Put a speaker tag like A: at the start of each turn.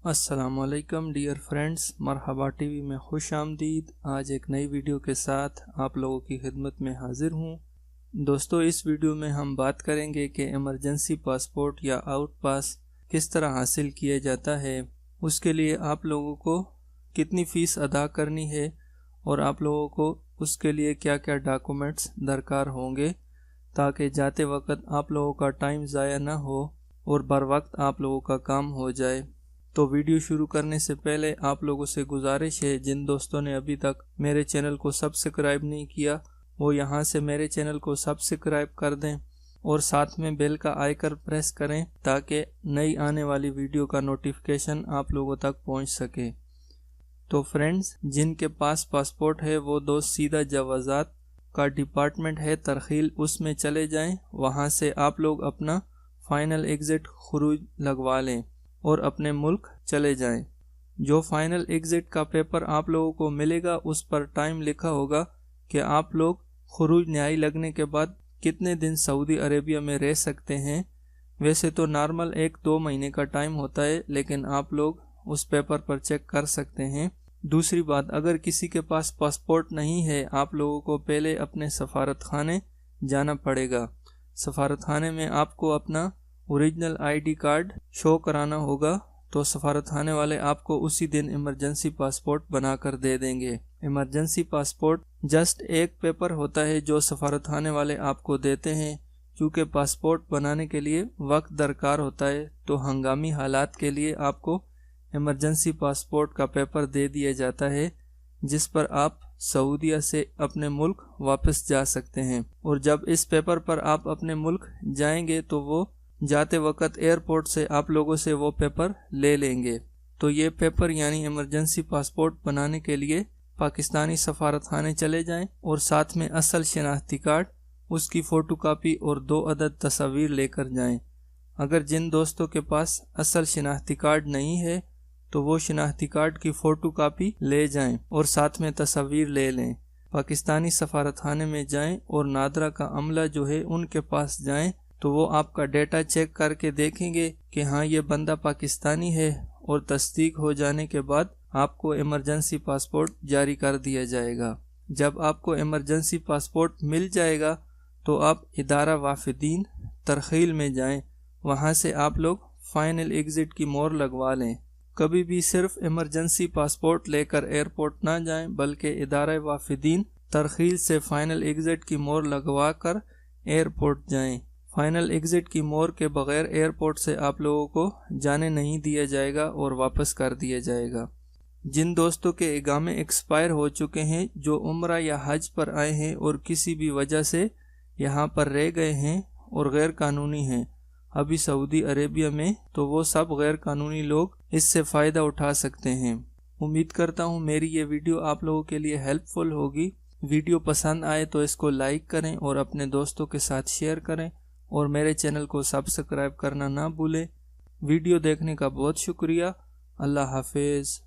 A: السلام علیکم dear friends, مرحبا ٹی وی میں خوش آمدید۔ آج ایک نئی ویڈیو کے ساتھ آپ لوگوں کی خدمت میں حاضر ہوں۔ دوستو، اس ویڈیو میں ہم بات کریں گے کہ ایمرجنسی پاسپورٹ یا آؤٹ پاس کس طرح حاصل کیا جاتا ہے، اس کے لیے آپ لوگوں کو کتنی فیس ادا کرنی ہے اور آپ لوگوں کو اس کے لیے کیا کیا ڈاکومنٹس درکار ہوں گے تاکہ جاتے وقت آپ لوگوں کا ٹائم ضائع نہ ہو اور بر وقت آپ لوگوں کا کام ہو جائے۔ تو ویڈیو شروع کرنے سے پہلے آپ لوگوں سے گزارش ہے، جن دوستوں نے ابھی تک میرے چینل کو سبسکرائب نہیں کیا وہ یہاں سے میرے چینل کو سبسکرائب کر دیں اور ساتھ میں بیل کا آئیکن پریس کریں تاکہ نئی آنے والی ویڈیو کا نوٹیفیکیشن آپ لوگوں تک پہنچ سکے۔ تو فرینڈز، جن کے پاس پاسپورٹ ہے وہ دوست سیدھا جوازات کا ڈپارٹمنٹ ہے ترخیل، اس میں چلے جائیں۔ وہاں سے آپ لوگ اپنا فائنل ایگزٹ خروج لگوا لیں اور اپنے ملک چلے جائیں۔ جو فائنل ایگزٹ کا پیپر آپ لوگوں کو ملے گا اس پر ٹائم لکھا ہوگا کہ آپ لوگ خروج نہائی لگنے کے بعد کتنے دن سعودی عربیہ میں رہ سکتے ہیں۔ ویسے تو نارمل 1-2 مہینے کا ٹائم ہوتا ہے، لیکن آپ لوگ اس پیپر پر چیک کر سکتے ہیں۔ دوسری بات، اگر کسی کے پاس پاسپورٹ نہیں ہے، آپ لوگوں کو پہلے اپنے سفارت خانے جانا پڑے گا۔ سفارت خانے میں آپ کو اپنا اوریجنل ID کارڈ شو کرانا ہوگا، تو سفارت خانے والے آپ کو اسی دن ایمرجنسی پاسپورٹ بنا کر دے دیں گے۔ ایمرجنسی پاسپورٹ جسٹ ایک پیپر ہوتا ہے جو سفارت خانے والے آپ کو دیتے ہیں، کیونکہ پاسپورٹ بنانے کے لیے وقت درکار ہوتا ہے، تو ہنگامی حالات کے لیے آپ کو ایمرجنسی پاسپورٹ کا پیپر دے دیا جاتا ہے، جس پر آپ سعودیہ سے اپنے ملک واپس جا سکتے ہیں۔ اور جب اس پیپر پر آپ اپنے ملک جائیں گے تو وہ جاتے وقت ایئرپورٹ سے آپ لوگوں سے وہ پیپر لے لیں گے۔ تو یہ پیپر یعنی ایمرجنسی پاسپورٹ بنانے کے لیے پاکستانی سفارت خانے چلے جائیں اور ساتھ میں اصل شناختی کارڈ، اس کی فوٹو کاپی اور 2 عدد تصاویر لے کر جائیں۔ اگر جن دوستوں کے پاس اصل شناختی کارڈ نہیں ہے تو وہ شناختی کارڈ کی فوٹو کاپی لے جائیں اور ساتھ میں تصاویر لے لیں۔ پاکستانی سفارت خانے میں جائیں اور نادرا کا عملہ جو ہے ان کے پاس جائیں، تو وہ آپ کا ڈیٹا چیک کر کے دیکھیں گے کہ ہاں یہ بندہ پاکستانی ہے، اور تصدیق ہو جانے کے بعد آپ کو ایمرجنسی پاسپورٹ جاری کر دیا جائے گا۔ جب آپ کو ایمرجنسی پاسپورٹ مل جائے گا تو آپ ادارہ وافدین ترخیل میں جائیں، وہاں سے آپ لوگ فائنل ایگزٹ کی مہر لگوا لیں۔ کبھی بھی صرف ایمرجنسی پاسپورٹ لے کر ایئرپورٹ نہ جائیں، بلکہ ادارہ وافدین ترخیل سے فائنل ایگزٹ کی مہر لگوا کر ایئرپورٹ جائیں۔ فائنل ایگزٹ کی مہر کے بغیر ایئرپورٹ سے آپ لوگوں کو جانے نہیں دیا جائے گا اور واپس کر دیا جائے گا۔ جن دوستوں کے اقامے ایکسپائر ہو چکے ہیں، جو عمرہ یا حج پر آئے ہیں اور کسی بھی وجہ سے یہاں پر رہ گئے ہیں اور غیر قانونی ہیں ابھی سعودی عربیہ میں، تو وہ سب غیر قانونی لوگ اس سے فائدہ اٹھا سکتے ہیں۔ امید کرتا ہوں میری یہ ویڈیو آپ لوگوں کے لیے ہیلپ فل ہوگی۔ ویڈیو پسند آئے تو اس کو لائک کریں اور اپنے دوستوں کے ساتھ شیئر کریں، اور میرے چینل کو سبسکرائب کرنا نہ بھولیں۔ ویڈیو دیکھنے کا بہت شکریہ۔ اللہ حافظ۔